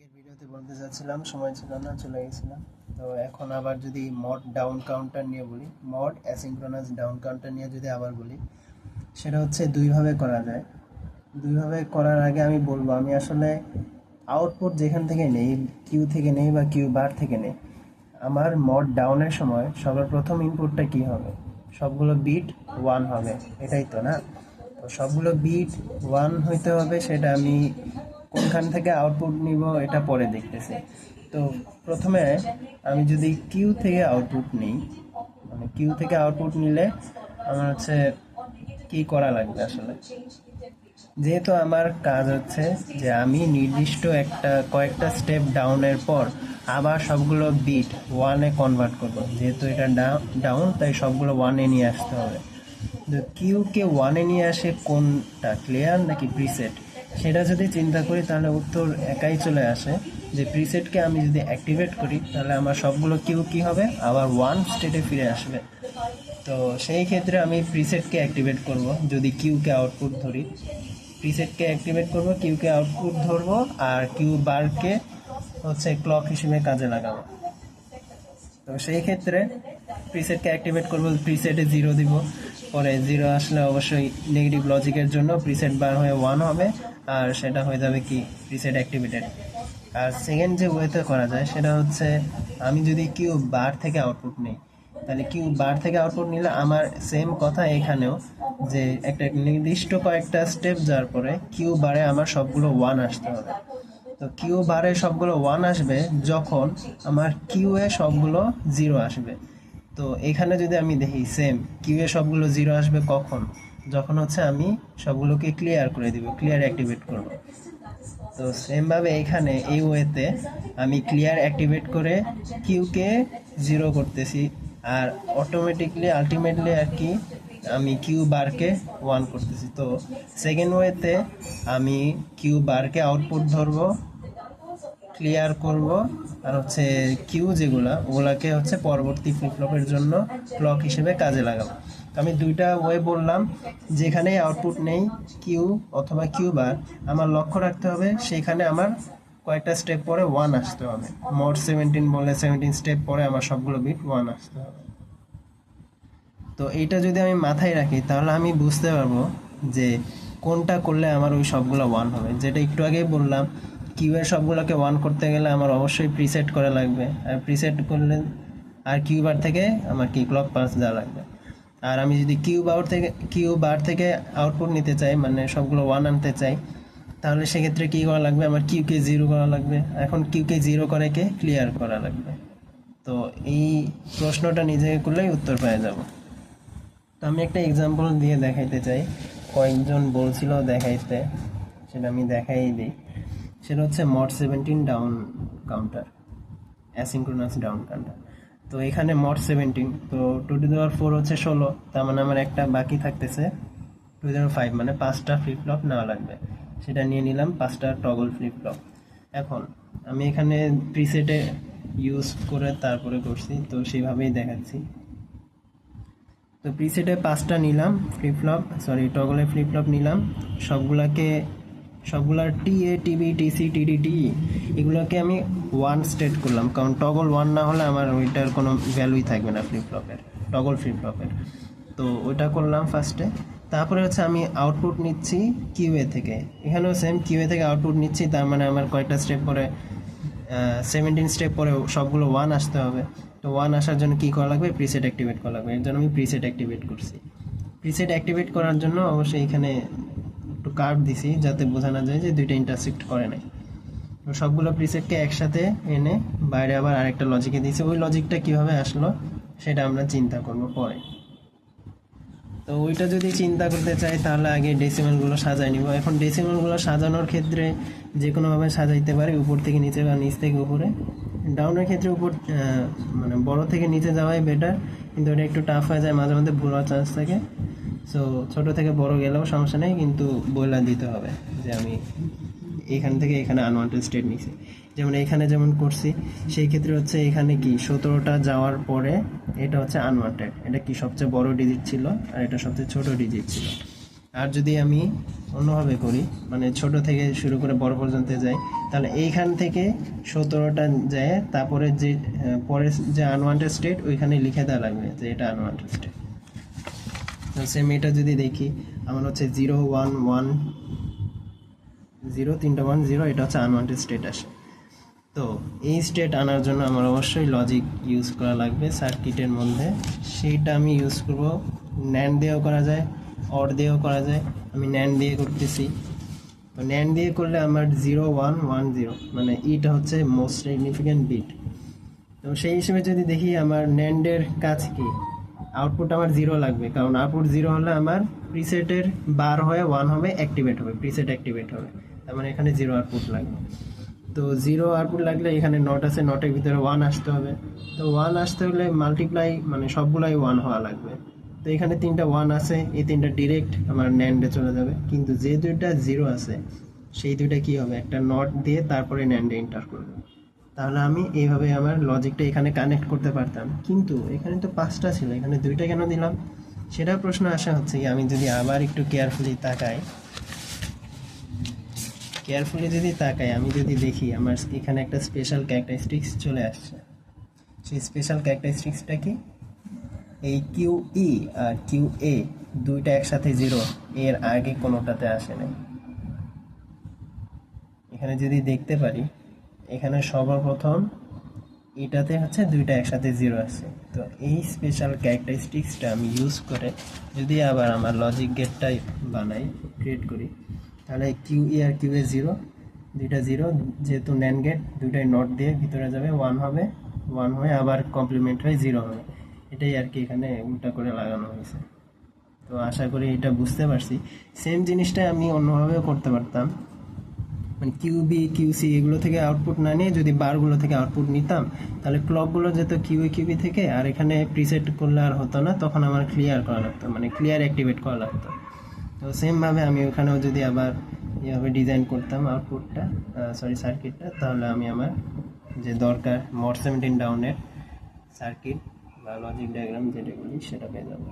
আগের ভিডিওতে বলতে চাচ্ছিলাম, সময় ছিল না, চলে গেছিলাম। তো এখন আবার যদি মড ডাউন কাউন্টার নিয়ে বলি, মড অ্যাসিঙ্ক্রোনাস ডাউন কাউন্টার নিয়ে যদি আবার বলি, সেটা হচ্ছে দুইভাবে করা যায়। দুইভাবে করার আগে আমি বলবো, আমি আসলে আউটপুট যেখান থেকে নেই, কিউ থেকে নেই বা কিউ বার থেকে নেই, আমার মড ডাউনের সময় সবার প্রথম ইনপুটটা কি হবে? সবগুলো বিট 1 হবে, এটাই তো না? তো সবগুলো বিট 1 হইতে হবে, সেটা আমি কোনখান থেকে আউটপুট নিব এটা পরে দেখতেছি। তো প্রথমে আমি যদি কিউ থেকে আউটপুট নিই, মানে কিউ থেকে আউটপুট নিলে আমার হচ্ছে কি করা লাগবে আসলে, যেহেতু আমার কাজ হচ্ছে যে আমি নির্দিষ্ট কয়েকটা স্টেপ ডাউনের পর আবার সবগুলো বিট 1-এ কনভার্ট করব। যেহেতু এটা ডাউন, তাই সবগুলো 1-এ নিয়ে আসতে হবে। তো কিউকে 1-এ নিয়ে আসে কোনটা, ক্লিয়ার নাকি প্রিসেট? সেটা যদি চিন্তা করি তাহলে উত্তর একাই চলে আসে যে প্রিসেটকে আমি যদি অ্যাক্টিভেট করি তাহলে আমার সবগুলো কিউ কি হবে, আবার 1 স্টেটে ফিরে আসবে। তো সেই ক্ষেত্রে আমি প্রিসেটকে অ্যাক্টিভেট করব। যদি কিউকে আউটপুট ধরি, প্রিসেটকে অ্যাক্টিভেট করব, কিউকে আউটপুট ধরবো, আর কিউ বারকে হচ্ছে ক্লক হিসেবে কাজে লাগাবো। তো সেই ক্ষেত্রে প্রিসেটকে অ্যাক্টিভেট করবো, প্রিসেটে 0 দিব, পরে 0 আসলে অবশ্যই নেগেটিভ লজিকের জন্য প্রিসেট বার হয়ে 1 হবে, আর সেটা হয়ে যাবে কি প্রিসেট অ্যাক্টিভেটেড। আর সেকেন্ড যে ওয়েতে করা যায় সেটা হচ্ছে, আমি যদি কিউ বার থেকে আউটপুট নিই, তাহলে কিউ বার থেকে আউটপুট নিলে আমার সেম কথা এখানেও, যে একটা নির্দিষ্ট কয়েকটা স্টেপ যাওয়ার পরে কিউ বারে আমার সবগুলো 1 আসতে হবে। তো কিউ বারে সবগুলো 1 আসবে যখন আমার কিউ এ সবগুলো 0 আসবে। তো এখানে যদি আমি দেখি, সেম কিউ এ সবগুলো 0 আসবে কখন? যখন হচ্ছে আমি সবগুলোকে ক্লিয়ার করে দিব, ক্লিয়ার অ্যাক্টিভেট করব। তো সেমভাবে এখানে এই ওয়েতে আমি ক্লিয়ার অ্যাক্টিভেট করে কিউকে 0 করতেছি, আর অটোমেটিকলি আলটিমেটলি আর কি আমি কিউ বারকে 1 করতেছি। তো সেকেন্ড ওয়েতে আমি কিউ বারকে আউটপুট ধরবো, ক্লিয়ার করব, আর হচ্ছে কিউ যেগুলা ওগুলাকে হচ্ছে পরবর্তী ফ্লিপ ফ্লপের জন্য ক্লক হিসেবে কাজে লাগাবো। তো আমি দুইটা ওয়ে বললাম, যেখানেই আউটপুট নেই কিউ অথবা কিউ বার, আমার লক্ষ্য রাখতে হবে সেখানে আমার কয়েকটা স্টেপ পরে 1 আসতে হবে। মোট 17 বলে 17 স্টেপ পরে আমার সবগুলো বিট 1 আসতে হবে। তো এইটা যদি আমি মাথায় রাখি তাহলে আমি বুঝতে পারবো যে কোনটা করলে আমার ওই সবগুলো 1 হবে। যেটা একটু আগেই বললাম, কিউ এর সবগুলোকে 1 করতে গেলে আমার অবশ্যই প্রিসেট করা লাগবে, আর প্রিসেট করলে আর কিউ বার থেকে আমার কি ক্লক পালস দেওয়া লাগবে। আর আমি যদি কিউ বার থেকে আউটপুট নিতে চাই, মানে সবগুলো 1 আনতে চাই, তাহলে সেক্ষেত্রে কী করা লাগবে, আমার কিউকে 0 করা লাগবে। এখন কিউকে 0 করে কে ক্লিয়ার করা লাগবে। তো এই প্রশ্নটা নিজেকে করলেই উত্তর পেয়ে যাব। তো আমি একটা এক্সাম্পল দিয়ে দেখাইতে চাই, কয়েকজন বলছিল দেখাইতে, সেটা আমি দেখাই দিই। সেটা হচ্ছে mod 17 down counter, asynchronous down counter. তো এখানে মড 17, তো 2^4 হচ্ছে 16, তার মানে আমার একটা বাকি থাকতেছে 2^5, মানে 5টা ফ্লিপ ফ্লপ নেওয়া লাগবে। সেটা নিয়ে নিলাম, 5টা টগল ফ্লিপ ফ্লপ। এখন আমি এখানে প্রিসেটে ইউজ করে তারপরে করছি, তো সেইভাবেই দেখাচ্ছি। তো প্রিসেটে 5টা নিলাম টগলের ফ্লিপ ফ্লপ নিলাম, সবগুলার টিএ টিবি টিসি টিডি টি এগুলোকে আমি 1 স্টেট করলাম, কারণ টগল 1 না হলে আমার ওইটার কোনো ভ্যালুই থাকবে না টগল ফ্লিপ ফ্লপের। তো ওইটা করলাম ফার্স্টে। তারপরে হচ্ছে আমি আউটপুট নিচ্ছি কিউএ থেকে, এখানেও সেম কিউএ থেকে আউটপুট নিচ্ছি, তার মানে আমার কয়েকটা স্টেপ পরে 17 স্টেপ পরে সবগুলো 1 আসতে হবে। তো 1 আসার জন্য কী করা লাগবে, প্রিসেট অ্যাক্টিভেট করা লাগবে। এর জন্য আমি প্রিসেট অ্যাক্টিভেট করছি। প্রিসেট অ্যাক্টিভেট করার জন্য অবশ্যই এখানে একটু কার্ভ দিছি যাতে বোঝানো যায় যে দুইটা ইন্টারসেক্ট করে নাই। তো সবগুলো প্রিসেটকে একসাথে এনে বাইরে আবার আরেকটা লজিকে দিয়েছি। ওই লজিকটা কীভাবে আসলো সেটা আমরা চিন্তা করব পরে। তো ওইটা যদি চিন্তা করতে চাই তাহলে আগে ডেসিমালগুলো সাজাই নিব। এখন ডেসিমালগুলো সাজানোর ক্ষেত্রে যে কোনোভাবে সাজাইতে পারি, উপর থেকে নিচে বা নিচ থেকে উপরে। ডাউনের ক্ষেত্রে উপর মানে বড় থেকে নিচে যাওয়াই বেটার, কিন্তু এটা একটু টাফ হয়ে যায়, মাঝে মাঝে ভুল হওয়ার চান্স থাকে। সো ছোটো থেকে বড় গেলেও সমস্যা নেই, কিন্তু বইলা দিতে হবে যে আমি এখান থেকে এখানে আনওয়ান্টেড স্টেট নিছি। যেমন এখানে যেমন করছি, সেই ক্ষেত্রে হচ্ছে এখানে কি 17টা যাওয়ার পরে এটা হচ্ছে আনওয়ান্টেড, এটা কি সবচেয়ে বড় ডিজিট ছিল আর এটা সবচেয়ে ছোট ডিজিট ছিল। আর যদি আমি অন্যভাবে করি, মানে ছোট থেকে শুরু করে বড় পর্যন্ত যাই, তাহলে এইখান থেকে 17টা যায়, তারপরে যে পরের যে আনওয়ান্টেড স্টেট ওইখানে লিখে দেওয়া লাগবে যে এটা আনওয়ান্টেড স্টেট। তো সেম এটা যদি দেখি আমার হচ্ছে 0 1 1 0, 3টা 1 0, এটা হচ্ছে আনওয়ান্টেড স্টেট আসে। তো এই স্টেট আনার জন্য আমার অবশ্যই লজিক ইউজ করা লাগবে সার্কিটের মধ্যে। সেইটা আমি ইউজ করব, ন্যান্ড দিয়েও করা যায়, অর দিয়েও করা যায়। আমি ন্যান্ড দিয়ে করতেছি। তো ন্যান্ড দিয়ে করলে আমার 0 1 1 0, মানে ইটা হচ্ছে মোস্ট সিগনিফিক্যান্ট বিট। তো সেই হিসেবে যদি দেখি আমার ন্যান্ডের কাজ কি, আউটপুট আমার 0 লাগবে, কারণ আউটপুট 0 হলে আমার প্রিসেটের বার হয়ে 1 হবে, অ্যাক্টিভেট হবে, প্রিসেট অ্যাক্টিভেট হবে। তার মানে এখানে 0 আউটপুট লাগবে। তো 0 আউটপুট লাগলে এখানে নট আছে, নটের ভিতরে 1 আসতে হবে। তো 1 আসতে হলে মাল্টিপ্লাই মানে সবগুলাই 1 হওয়া লাগবে। তো এখানে 3টা 1 আছে, এই 3টা ডিরেক্ট আমার ন্যান্ডে চলে যাবে। কিন্তু যে 2টা 0 আছে সেই 2টা কি হবে, একটা নট দিয়ে তারপরে ন্যান্ডে এন্টার করবে। তাহলে আমি এইভাবে আমার লজিকটা এখানে কানেক্ট করতে পারতাম। কিন্তু এখানে তো 5টা ছিল, এখানে 2টা কেন দিলাম, সেটা প্রশ্ন আসা হচ্ছে কি, আমি যদি আবার একটু কেয়ারফুলি তাকাই, আমি যদি দেখি আমার এখানে একটা স্পেশাল ক্যারেক্টারিস্টিক্স চলে আসছে। সেই স্পেশাল ক্যারেক্টারিস্টিক্সটা কি, এই কিউ ই আর কিউ এ দুইটা একসাথে 0, এর আগে কোনোটাতে আসে নাই। এখানে যদি দেখতে পারি, এখানে সর্বপ্রথম এটাতে হচ্ছে দুইটা একসাথে 0 আছে। তো এই স্পেশাল ক্যারেক্টারিস্টিক্সটা আমি ইউজ করে যদি আবার আমার লজিক গেটটাই ক্রিয়েট করি, তাহলে কিউ ই আর কিউ এ 0, দুইটা 0, যেহেতু ন্যান্ড গেট দুইটাই নট দিয়ে ভিতরে যাবে, 1 হবে, 1 হয়ে আবার কমপ্লিমেন্ট হয়ে 0 হবে। এটাই আর কি এখানে উল্টা করে লাগানো হয়েছে। তো আশা করি এটা বুঝতে পারছি। সেম জিনিসটা আমি অন্যভাবেও করতে পারতাম, মানে কিউবি কিউসি এগুলো থেকে আউটপুট না নিয়ে যদি বারগুলো থেকে আউটপুট নিতাম, তাহলে ক্লকগুলো যেত কিউএ কিউবি থেকে, আর এখানে প্রিসেট করলে আর হতো না, তখন আমার ক্লিয়ার করা লাগতো, মানে ক্লিয়ার অ্যাক্টিভেট করা লাগতো। তো সেমভাবে আমি ওখানেও যদি আবার এভাবে ডিজাইন করতাম আউটপুটটা, সার্কিটটা, তাহলে আমি আমার যে দরকার মড 17 ডাউনের সার্কিট বা লজিক ডায়াগ্রাম যেটা বলি সেটা পেয়ে যাবো।